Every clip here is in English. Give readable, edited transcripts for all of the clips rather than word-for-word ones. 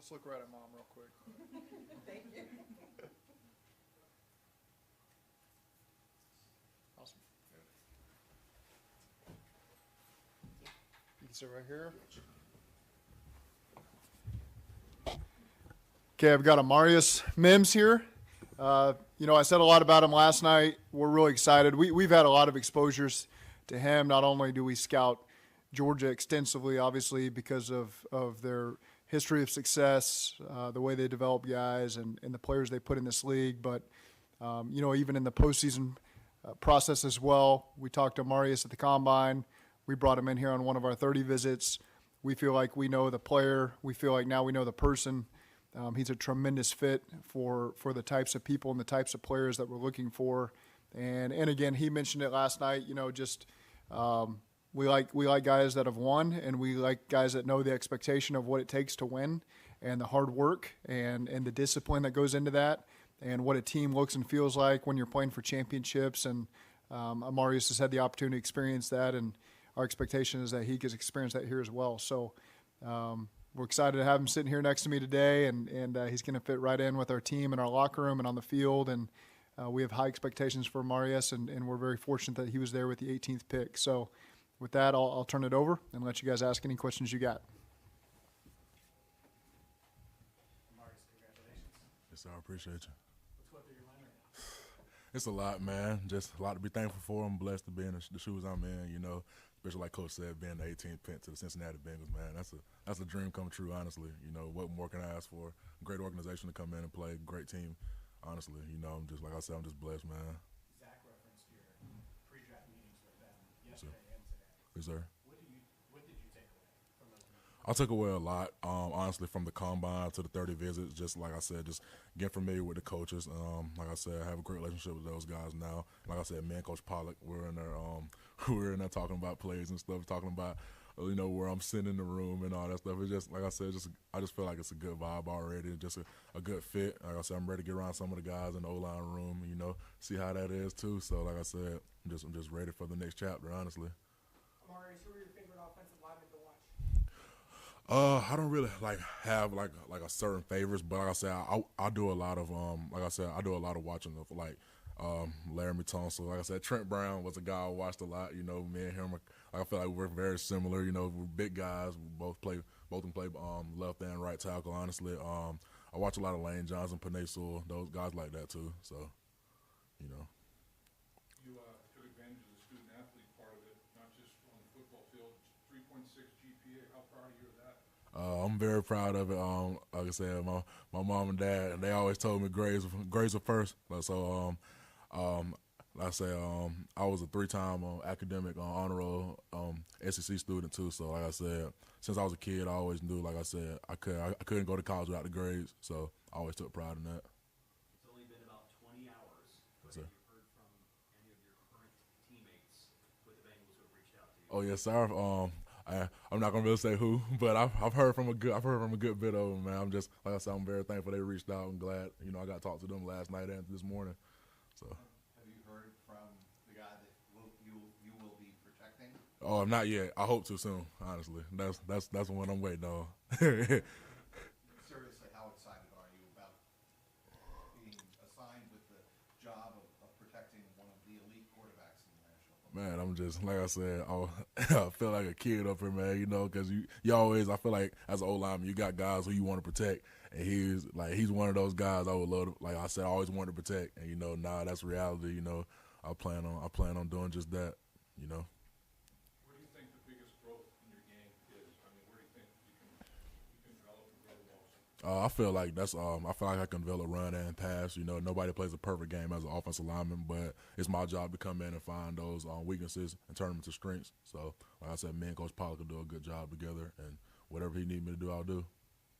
Let's look right at Mom real quick. Thank you. Awesome. You can sit right here. Okay, I've got Amarius Mims here. I said a lot about him last night. We're really excited. We've had a lot of exposures to him. Not only do we scout Georgia extensively, obviously, because of their history of success, the way they develop guys, and the players they put in this league, but, even in the postseason process as well. We talked to Amarius at the Combine. We brought him in here on one of our 30 visits. We feel like we know the player. We feel like now we know the person. He's a tremendous fit for the types of people and the types of players that we're looking for. And again, he mentioned it last night. We like guys that have won, and we like guys that know the expectation of what it takes to win, and the hard work and the discipline that goes into that, and what a team looks and feels like when you're playing for championships. And Amarius has had the opportunity to experience that, and our expectation is that he gets experience that here as well. So. We're excited to have him sitting here next to me today, and he's going to fit right in with our team and our locker room and on the field. And we have high expectations for Amarius, and we're very fortunate that he was there with the 18th pick. So with that, I'll turn it over and let you guys ask any questions you got. Amarius, congratulations. Yes, sir. I appreciate you. What's going through your mind right now? It's a lot, man. Just a lot to be thankful for. I'm blessed to be in the shoes I'm in, especially like Coach said, being the 18th pick to the Cincinnati Bengals, man. That's a dream come true, honestly. What more can I ask for? Great organization to come in and play, great team. Honestly, I'm just, like I said, I'm just blessed, man. Zach referenced your pre-draft meetings with them Yes, sir. yesterday and today. Yes, sir. What did you take away from those meetings? I took away a lot, honestly, from the Combine to the 30 visits. Just like I said, just get familiar with the coaches. Like I said, I have a great relationship with those guys now. Like I said, me and Coach Pollock, we're in there talking about plays and stuff, talking about where I'm sitting in the room and all that stuff. It's just, like I said, I just feel like it's a good vibe already, just a good fit. Like I said, I'm ready to get around some of the guys in the O-line room, see how that is too. So, like I said, I'm just ready for the next chapter, honestly. Amarius, who are your favorite offensive linemen to watch? I don't really have a certain favorites, but like I said, I do a lot of watching of Laramie Tunsil. Like I said, Trent Brown was a guy I watched a lot. Me and him, I feel like we're very similar. We're big guys. We both can play left and right tackle. Honestly, I watch a lot of Lane Johnson, Panay Sewell, those guys like that too. So, You took advantage of the student-athlete part of it, not just on the football field. 3.6 GPA, how proud of you of that? I'm very proud of it. Like I said, my mom and dad, they always told me grades are first. So, like I say, I was a 3-time academic honor roll SEC student too. So, like I said, since I was a kid, I always knew, like I said, I couldn't go to college without the grades. So, I always took pride in that. It's only been about 20 hours, but Yes, sir. have you heard from any of your current teammates with the Bengals who have reached out to you? Oh yes, sir. I'm not gonna really say who, but I've heard from a good bit of them, man. I'm just, like I said, I'm very thankful they reached out and glad I got to talk to them last night and this morning. So. Have you heard from the guy that you will be protecting? Oh, not yet. I hope to soon. Honestly, that's what I'm waiting on. Seriously, how excited are you about being assigned with the job of protecting one of the elite quarterbacks in the National Football League? Man, I'm just, like I said, I feel like a kid up here, man. Because you always, I feel like as an O-lineman, you got guys who you want to protect, and he's one of those guys I would love to, like I said, I always wanted to protect, and now that's reality. I plan on doing just that. Where do you think the biggest growth in your game is? I mean, where do you think you can develop and grow most? I feel like I can develop run and pass. Nobody plays a perfect game as an offensive lineman, but it's my job to come in and find those weaknesses and turn them into strengths. So, like I said, me and Coach Pollock will do a good job together, and whatever he needs me to do, I'll do.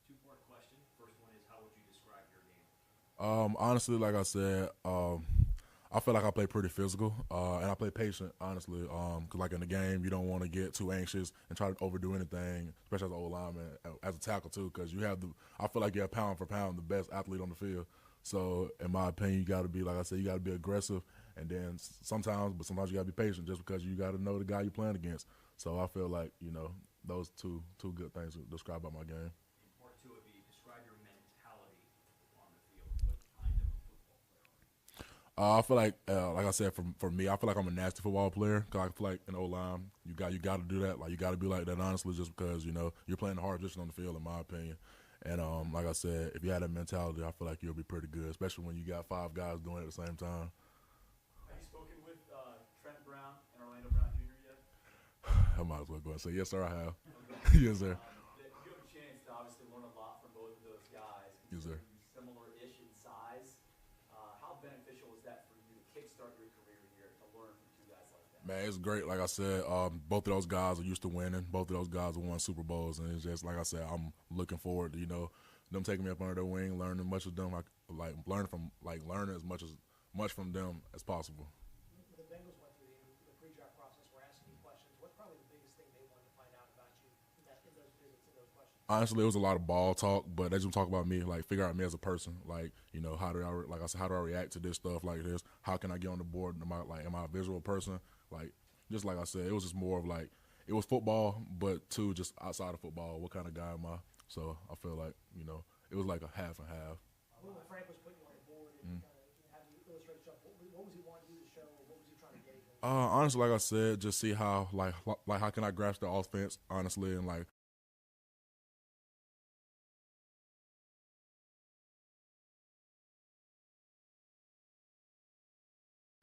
Two-part question. First one is, how would you describe your game? Honestly, like I said, I feel like I play pretty physical, and I play patient, honestly. Because, like, in the game, you don't want to get too anxious and try to overdo anything, especially as an old lineman, as a tackle, too, because I feel like you have pound for pound the best athlete on the field. So, in my opinion, you got to be, like I said, you got to be aggressive, and then sometimes you got to be patient just because you got to know the guy you're playing against. So, I feel like, those two good things to describe about my game. And part two would be, describe I feel like I said, for me, I feel like I'm a nasty football player. Cause I feel like in O-line, you got to do that. Like you got to be like that, honestly, just because you're playing the hard position on the field, in my opinion. And like I said, if you had that mentality, I feel like you'll be pretty good, especially when you got 5 guys doing it at the same time. Have you spoken with Trent Brown and Orlando Brown Jr. yet? I might as well go and say yes, sir. I have. Yes, sir. You have a chance to obviously learn a lot from both of those guys. Yes, sir. Similar-ish in size. How beneficial is that for you to kickstart your career here to learn from two guys like that? Man, it's great. Like I said, both of those guys are used to winning. Both of those guys have won Super Bowls, and it's just like I said, I'm looking forward to them taking me up under their wing, learning much of them, learning as much from them as possible. When the Bengals went through the pre-draft process, we're asking you questions. What's probably the biggest thing they wanted to find out about you in those visits and those questions? Honestly, it was a lot of ball talk, but they just talk about me, like figure out me as a person. Like, how do I react to this stuff like this? How can I get on the board? Am I a visual person? Like, just like I said, it was just more of like, it was football, but too just outside of football. What kind of guy am I? So I feel like, it was like a half and half. When Frank was putting you on the board and kind of having you illustrate stuff, what was he wanting you to show? What was he trying to gauge? Honestly, like I said, just see how how can I grasp the offense, honestly, and like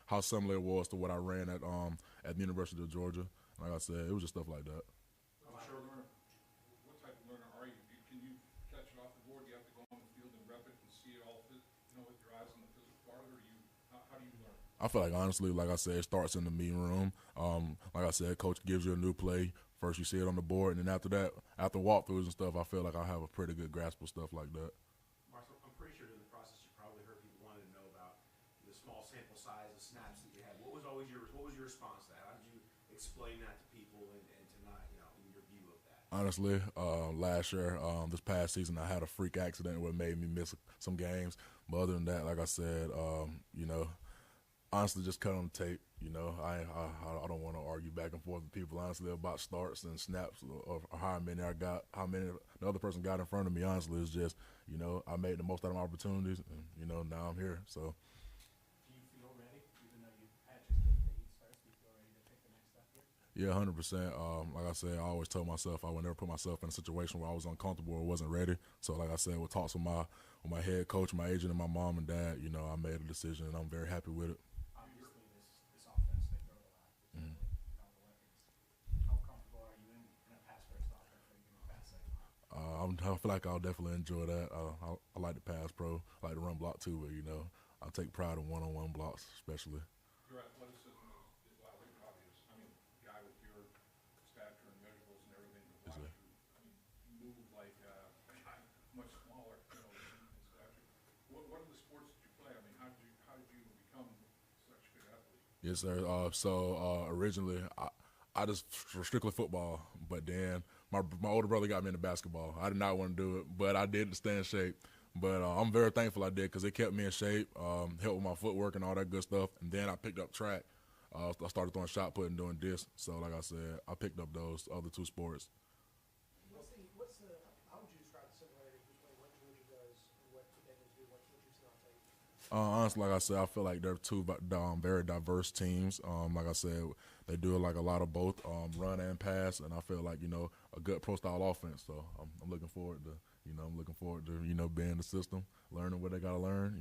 how similar it was to what I ran at the University of Georgia. Like I said, it was just stuff like that. What type of learner are you? Can you catch it off the board? Do you have to go on the field and rep it and see it all with your eyes on the physical part of it, or how do you learn? I feel like, honestly, like I said, it starts in the meeting room. Like I said, coach gives you a new play. First you see it on the board, and then after that, after walkthroughs and stuff, I feel like I have a pretty good grasp of stuff like that. Marcel, I'm pretty sure during the process you probably heard people wanting to know about the small sample size of snaps that you had. What was your response to that? How did you explain that to people and to not, in your view of that? Honestly, last year, this past season, I had a freak accident where it made me miss some games. But other than that, like I said, honestly, just cut on the tape. I don't want to argue back and forth with people, honestly, about starts and snaps or how many the other person got in front of me. Honestly, it's just, I made the most out of my opportunities, and, now I'm here. So. Do you feel ready, even though you had just getting the East first, do you feel ready to take the next step here? Yeah, 100%. Like I said, I always tell myself I would never put myself in a situation where I was uncomfortable or wasn't ready. So, like I said, with talks with my head coach, my agent, and my mom and dad, I made a decision, and I'm very happy with it. Obviously, this offense, they throw it a lot. All the weapons. How comfortable are you in a pass-first offense where you can pass second? I feel like I'll definitely enjoy that. I like the pass pro. I like the run block too, but I take pride in one-on-one blocks, especially. Your athleticism is obvious. I mean, a guy with your stature and measurables and everything to watch Yes, sir. you move like a guy much smaller, in stature. What are the sports that you play? I mean, how did you become such a good athlete? Yes, sir. Originally, I just strictly football, but then my older brother got me into basketball. I did not want to do it, but I did to stay in shape. But I'm very thankful I did because it kept me in shape, helped with my footwork and all that good stuff. And then I picked up track. I started throwing shot put and doing disc. So, like I said, I picked up those other 2 sports. How would you describe the similarities between what Georgia does and what the Bengals do, what you've seen on tape? Honestly, like I said, I feel like they're 2 very diverse teams. Like I said, they do like a lot of both run and pass, and I feel like a good pro style offense. So I'm looking forward to being in the system, learning what they got to learn.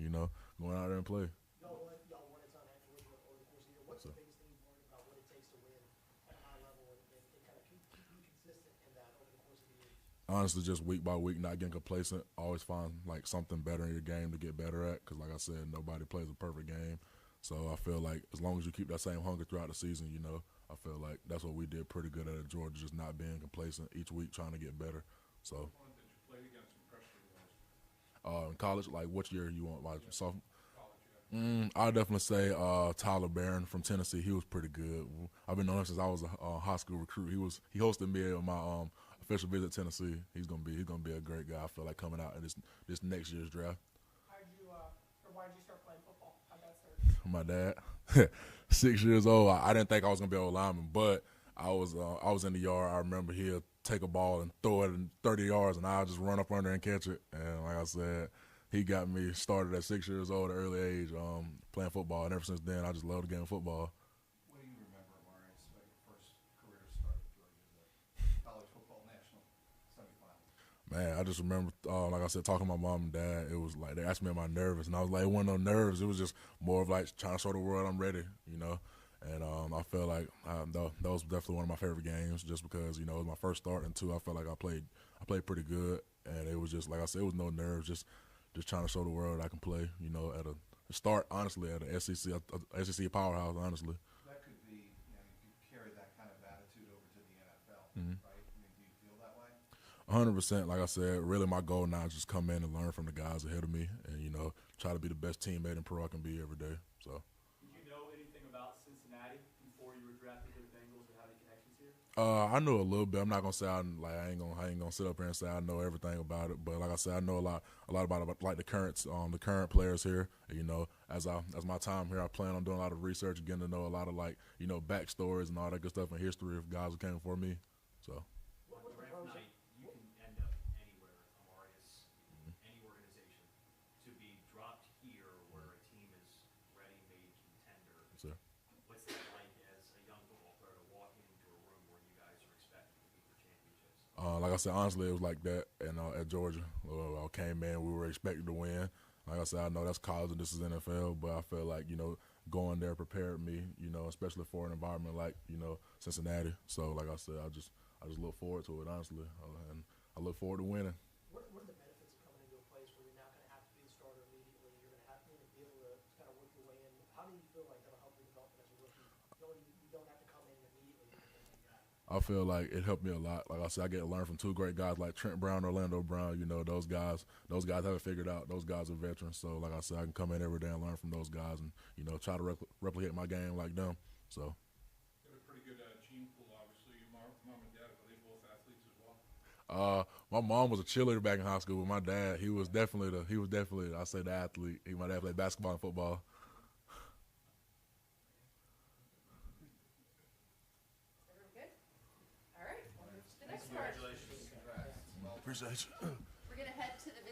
Going out there and play. Y'all won a ton at Georgia over the course of the year. What's the biggest thing you've learned about what it takes to win at a high level and kind of keep you consistent in that over the course of the year? Honestly, just week by week, not getting complacent. Always find like something better in your game to get better at. Because, like I said, nobody plays a perfect game. So I feel like as long as you keep that same hunger throughout the season, I feel like that's what we did pretty good at Georgia, just not being complacent each week, trying to get better. So. Opponent that you played against impressed you the most? In college, like what year you want? Like sophomore? College, I'd definitely say Tyler Barron from Tennessee. He was pretty good. I've been knowing him since I was a high school recruit. He hosted me on my official visit to Tennessee. He's gonna be a great guy. I feel like coming out in this next year's draft. Why did you start playing football? How'd that start? My dad, 6 years old. I didn't think I was gonna be a lineman, but I was in the yard. I remember he'll take a ball and throw it in 30 yards, and I'll just run up under and catch it. And like I said, he got me started at 6 years old at an early age playing football, and ever since then I just love the game of football. What do you remember, Amarius, about your first career start at Georgia, the college football national semifinals? Man, I just remember, like I said, talking to my mom and dad. It was like they asked me, "Am I nervous?" And I was like, "It wasn't no nerves. It was just more of like trying to show the world I'm ready," you know. And I felt like that was definitely one of my favorite games, just because it was my first start, and two, I felt like I played pretty good, and it was just like I said, it was no nerves, just trying to show the world I can play, at a start, honestly, at a SEC powerhouse, honestly. That could be, you carry that kind of attitude over to the NFL, Mm-hmm. right? I mean, do you feel that way? 100%. Like I said, really my goal now is just come in and learn from the guys ahead of me, and try to be the best teammate and pro I can be every day. So. Did you know anything about Cincinnati before you were drafted to the Bengals or have any connections here? I know a little bit. I'm not gonna say I ain't gonna sit up here and say I know everything about it. But like I said, I know a lot about like the current players here. As my time here, I plan on doing a lot of research, getting to know a lot of backstories and all that good stuff and history of guys who came before me. So. What On was the draft pros? night, you can end up anywhere, Amarius, any organization. To be dropped here where a team is ready-made contender. Sir. What's that like as a young football player to walk into a room where you guys are expected to compete for championships? Like I said, honestly, it was like that. And at Georgia, I came in, we were expected to win. Like I said, I know that's college and this is NFL, but I feel like going there prepared me, especially for an environment like Cincinnati. So like I said, I just look forward to it, honestly, and I look forward to winning. What are the benefits of coming into a place where you're not going to have to be the starter immediately? You're going to have to be able to kind of work your way in. How do you feel like that'll help your development as a rookie? You don't have to come in immediately or anything like that. I feel like it helped me a lot. Like I said, I get to learn from two great guys like Trent Brown, Orlando Brown. Those guys have it figured out. Those guys are veterans. So like I said, I can come in every day and learn from those guys and try to replicate my game like them. So. You have a pretty good gene pool, obviously. Your mom and dad, are they both athletes as well? My mom was a cheerleader back in high school, but my dad, he was definitely I say the athlete. My dad played basketball and football. Everyone good? All right, we'll move to the next part. Congratulations. Congrats. Appreciate you. We're going to head to the